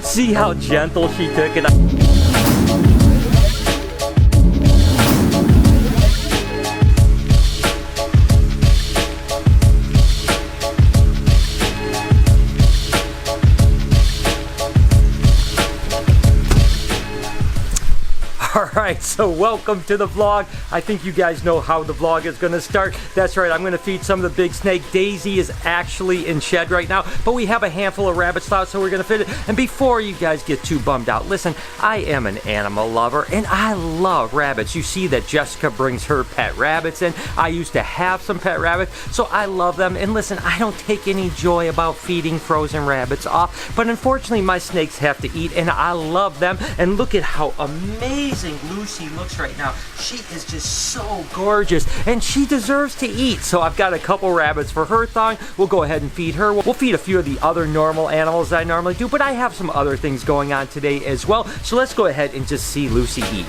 See how gentle she took it. Alright, so welcome to the vlog. I think you guys know how the vlog is going to start. That's right, I'm going to feed some of the big snake. Daisy is actually in shed right now, but we have a handful of rabbits out, so we're going to fit it. And before you guys get too bummed out, listen, I am an animal lover, and I love rabbits. You see that Jessica brings her pet rabbits in. I used to have some pet rabbits, so I love them. And listen, I don't take any joy about feeding frozen rabbits off, but unfortunately my snakes have to eat, and I love them. And look at how amazing Lucy looks right now. She is just so gorgeous, and she deserves to eat. So I've got a couple rabbits for her thawing. We'll go ahead and feed her. We'll feed a few of the other normal animals I normally do, but I have some other things going on today as well. So let's go ahead and just see Lucy eat.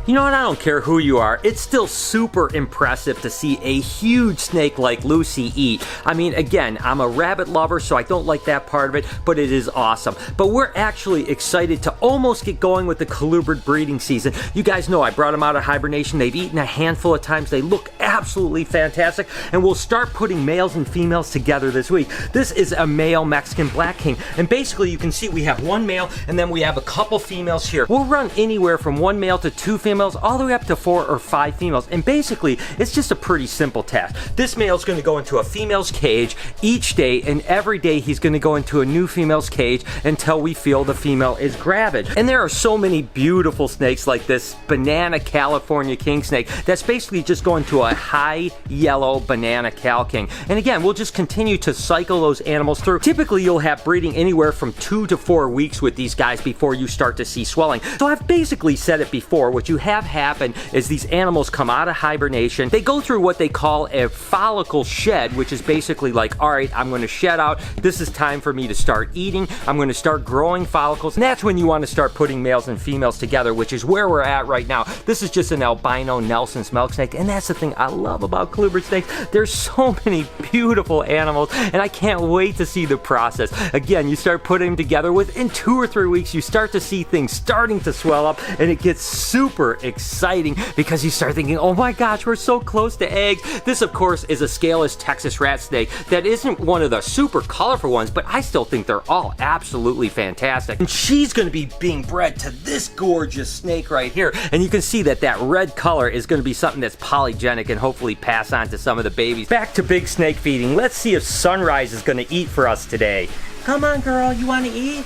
You know what, I don't care who you are, it's still super impressive to see a huge snake like Lucy eat. I mean, again, I'm a rabbit lover, so I don't like that part of it, but it is awesome. But we're actually excited to almost get going with the Colubrid breeding season. You guys know I brought them out of hibernation. They've eaten a handful of times. They look absolutely fantastic, and we'll start putting males and females together this week. This is a male Mexican Black King, and basically you can see we have one male, and then we have a couple females here. We'll run anywhere from one male to two females, all the way up to 4 or 5 females, and basically it's just a pretty simple task. This male is going to go into a female's cage each day, and every day he's going to go into a new female's cage until we feel the female is gravid. And there are so many beautiful snakes like this banana California king snake that's basically just going to a high yellow banana Cal King. And again, we'll just continue to cycle those animals through. Typically you'll have breeding anywhere from 2 to 4 weeks with these guys before you start to see swelling. So I've basically said it before, what you have happen is these animals come out of hibernation. They go through what they call a follicle shed, which is basically like, all right, I'm going to shed out. This is time for me to start eating. I'm going to start growing follicles. And that's when you want to start putting males and females together, which is where we're at right now. This is just an albino Nelson's milk snake. And that's the thing I love about Colubrid snakes. There's so many beautiful animals, and I can't wait to see the process. Again, you start putting them together. Within 2 or 3 weeks, you start to see things starting to swell up, and it gets super exciting because you start thinking, oh my gosh, we're so close to eggs. This, of course, is a scaleless Texas rat snake that isn't one of the super colorful ones, but I still think they're all absolutely fantastic. And she's going to be being bred to this gorgeous snake right here. And you can see that that red color is going to be something that's polygenic and hopefully pass on to some of the babies. Back to big snake feeding. Let's see if Sunrise is going to eat for us today. Come on, girl. You want to eat?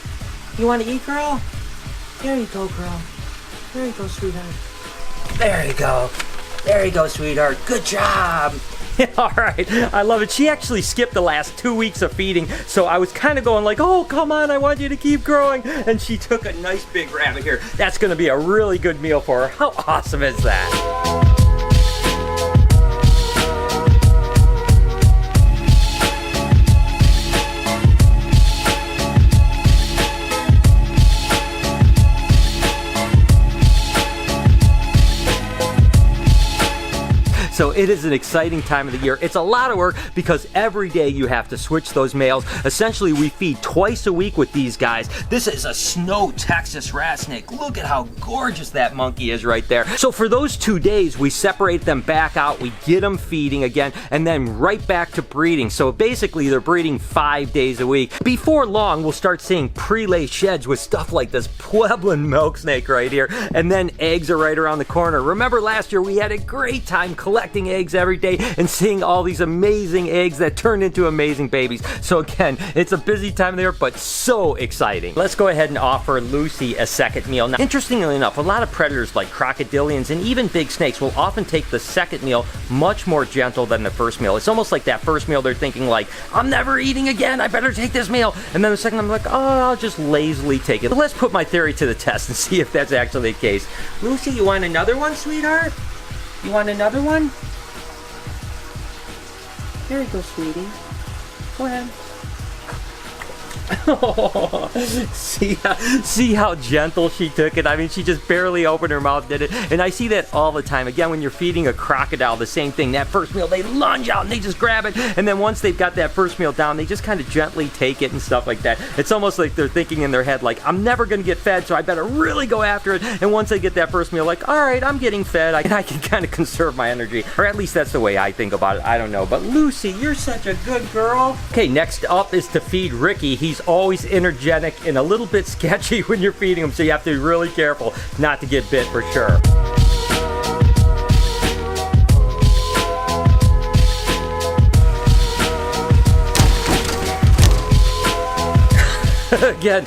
You want to eat, girl? There you go, girl. There you go, sweetheart. There you go. There you go, sweetheart. Good job. All right, I love it. She actually skipped the last 2 weeks of feeding, so I was kind of going like, oh, come on, I want you to keep growing. And she took a nice big rabbit here. That's going to be a really good meal for her. How awesome is that? So it is an exciting time of the year. It's a lot of work because every day you have to switch those males. Essentially, we feed twice a week with these guys. This is a snow Texas rat snake. Look at how gorgeous that monkey is right there. So for those 2 days, we separate them back out. We get them feeding again, and then right back to breeding. So basically, they're breeding 5 days a week. Before long, we'll start seeing pre-lay sheds with stuff like this Pueblan milk snake right here. And then eggs are right around the corner. Remember last year, we had a great time collecting eggs every day and seeing all these amazing eggs that turned into amazing babies. So again, it's a busy time there, but so exciting. Let's go ahead and offer Lucy a second meal. Now, interestingly enough, a lot of predators like crocodilians and even big snakes will often take the second meal much more gentle than the first meal. It's almost like that first meal they're thinking like, I'm never eating again, I better take this meal. And then the second I'm like, oh, I'll just lazily take it. But let's put my theory to the test and see if that's actually the case. Lucy, you want another one, sweetheart? You want another one? There you go, sweetie. Go ahead. See how gentle she took it? I mean, she just barely opened her mouth, did it. And I see that all the time. Again, when you're feeding a crocodile, the same thing. That first meal, they lunge out and they just grab it. And then once they've got that first meal down, they just kind of gently take it and stuff like that. It's almost like they're thinking in their head, like, I'm never going to get fed, so I better really go after it. And once they get that first meal, like, all right, I'm getting fed. I can kind of conserve my energy. Or at least that's the way I think about it. I don't know. But Lucy, you're such a good girl. Okay, next up is to feed Ricky. He's always energetic and a little bit sketchy when you're feeding him, so you have to be really careful not to get bit for sure. Again,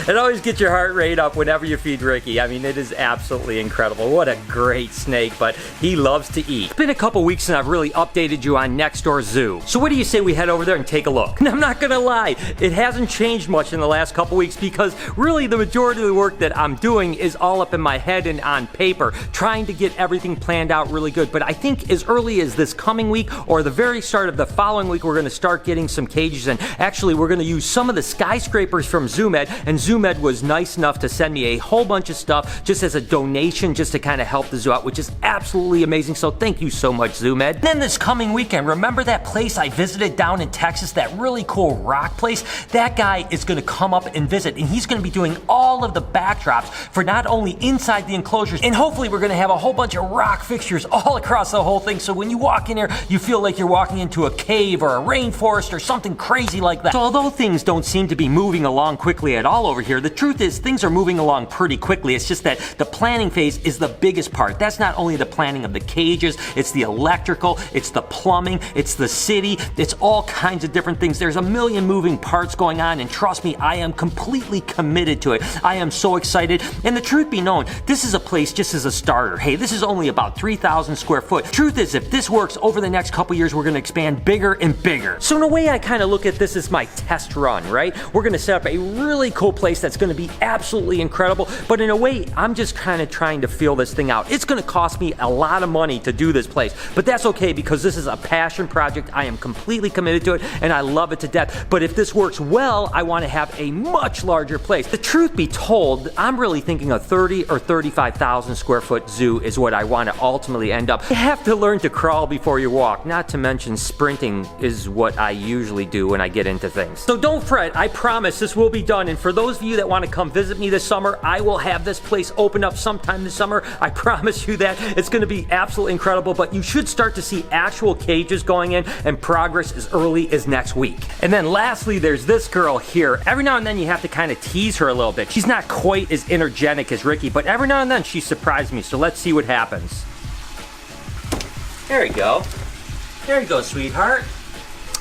it always gets your heart rate up whenever you feed Ricky. I mean, it is absolutely incredible. What a great snake, but he loves to eat. It's been a couple weeks since I've really updated you on Next Door Zoo. So what do you say we head over there and take a look? And I'm not gonna lie, it hasn't changed much in the last couple weeks because really the majority of the work that I'm doing is all up in my head and on paper, trying to get everything planned out really good. But I think as early as this coming week or the very start of the following week, we're gonna start getting some cages in. Actually, we're gonna use some of the skyscrapers from ZoomEd, and ZoomEd was nice enough to send me a whole bunch of stuff just as a donation, just to kind of help the zoo out, which is absolutely amazing. So thank you so much, ZoomEd. Then this coming weekend, remember that place I visited down in Texas, that really cool rock place? That guy is going to come up and visit, and he's going to be doing all of the backdrops for not only inside the enclosures, and hopefully we're going to have a whole bunch of rock fixtures all across the whole thing, so when you walk in here, you feel like you're walking into a cave or a rainforest or something crazy like that. So although things don't seem to be moving along quickly at all over here, the truth is things are moving along pretty quickly. It's just that the planning phase is the biggest part. That's not only the planning of the cages, it's the electrical, it's the plumbing, it's the city, it's all kinds of different things. There's a million moving parts going on, and trust me, I am completely committed to it. I am so excited, and the truth be known, this is a place just as a starter. Hey, this is only about 3,000 square foot. Truth is, if this works over the next couple years, we're gonna expand bigger and bigger. So in a way, I kind of look at this as my test run, right? We're gonna set up a really cool place that's going to be absolutely incredible, but in a way I'm just kind of trying to feel this thing out. It's going to cost me a lot of money to do this place, but that's okay because this is a passion project. I am completely committed to it and I love it to death. But if this works well, I want to have a much larger place. The truth be told, I'm really thinking a 30 or 35,000 square foot zoo is what I want to ultimately end up. You have to learn to crawl before you walk, not to mention sprinting is what I usually do when I get into things. So don't fret, I promise this will be done, and for those of you that want to come visit me this summer, I will have this place open up sometime this summer. I promise you that. It's going to be absolutely incredible, but you should start to see actual cages going in and progress as early as next week. And then lastly, there's this girl here. Every now and then you have to kind of tease her a little bit. She's not quite as energetic as Ricky, but every now and then she surprised me, so let's see what happens. There you go. There you go, sweetheart.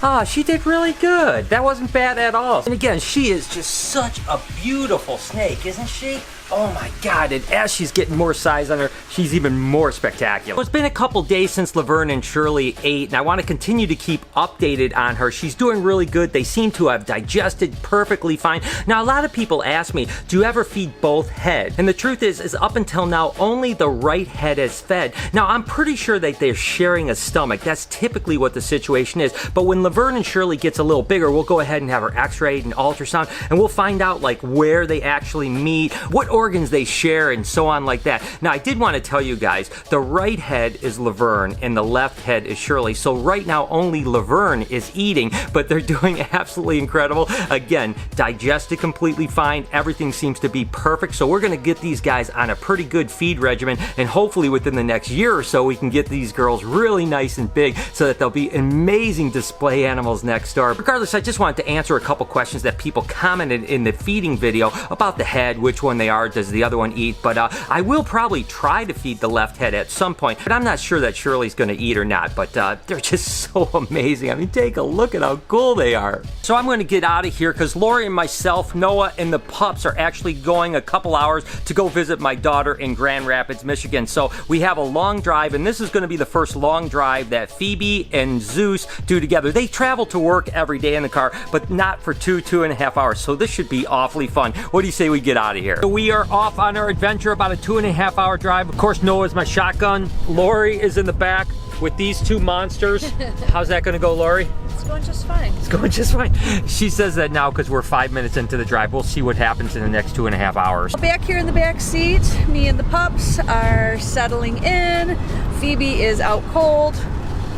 Ah, she did really good. That wasn't bad at all. And again, she is just such a beautiful snake, isn't she? Oh my God, and as she's getting more size on her, she's even more spectacular. It's been a couple days since Laverne and Shirley ate, and I want to continue to keep updated on her. She's doing really good. They seem to have digested perfectly fine. Now, a lot of people ask me, do you ever feed both head? And the truth is up until now, only the right head is fed. Now, I'm pretty sure that they're sharing a stomach. That's typically what the situation is. But when Laverne and Shirley gets a little bigger, we'll go ahead and have her x-rayed and ultrasound, and we'll find out like where they actually meet, what organs they share, and so on like that. Now, I did want to tell you guys, the right head is Laverne and the left head is Shirley. So right now, only Laverne is eating, but they're doing absolutely incredible. Again, digested completely fine. Everything seems to be perfect. So we're going to get these guys on a pretty good feed regimen, and hopefully within the next year or so, we can get these girls really nice and big so that they'll be amazing display animals next door. Regardless, I just wanted to answer a couple questions that people commented in the feeding video about the head, which one they are, does the other one eat, but I will probably try to feed the left head at some point, but I'm not sure that Shirley's going to eat or not, but they're just so amazing. I mean, take a look at how cool they are. So I'm going to get out of here because Lori and myself, Noah, and the pups are actually going a couple hours to go visit my daughter in Grand Rapids, Michigan. So we have a long drive, and this is going to be the first long drive that Phoebe and Zeus do together. They travel to work every day in the car, but not for 2.5 hours, so this should be awfully fun. What do you say we get out of here? So we are off on our adventure, about a 2.5 hour drive. Of course, Noah's my shotgun. Lori is in the back. with these two monsters. How's that gonna go, Lori? It's going just fine. It's going just fine. She says that now because we're 5 minutes into the drive. We'll see what happens in the next 2.5 hours. Back here in the back seat, me and the pups are settling in. Phoebe is out cold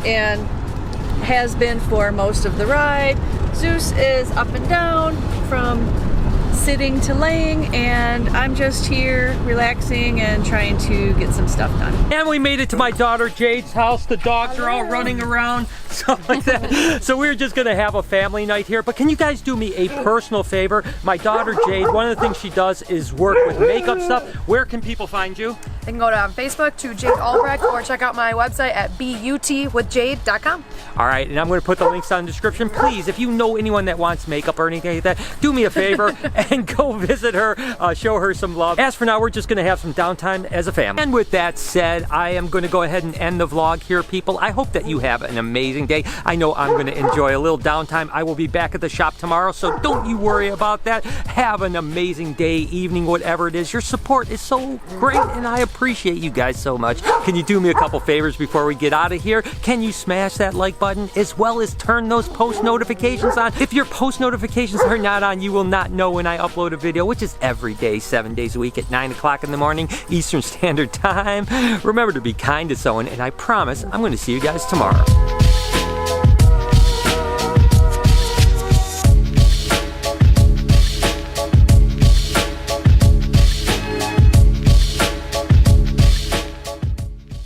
and has been for most of the ride. Zeus is up and down from sitting to laying, and I'm just here relaxing and trying to get some stuff done. And we made it to my daughter Jade's house. The dogs are all running around, stuff like that. So we're just gonna have a family night here. But can you guys do me a personal favor? My daughter Jade, one of the things she does is work with makeup stuff. Where can people find you? They can go to Facebook to Jade Albrecht or check out my website at butwithjade.com. All right, and I'm going to put the links down in the description. Please, if you know anyone that wants makeup or anything like that, do me a favor and go visit her, show her some love. As for now, we're just going to have some downtime as a family. And with that said, I am going to go ahead and end the vlog here, people. I hope that you have an amazing day. I know I'm going to enjoy a little downtime. I will be back at the shop tomorrow, so don't you worry about that. Have an amazing day, evening, whatever it is. Your support is so great, and I appreciate you guys so much. Can you do me a couple favors before we get out of here? Can you smash that like button as well as turn those post notifications on? If your post notifications are not on, you will not know when I upload a video, which is every day, 7 days a week at 9 o'clock in the morning, Eastern Standard Time. Remember to be kind to someone, and I promise I'm going to see you guys tomorrow.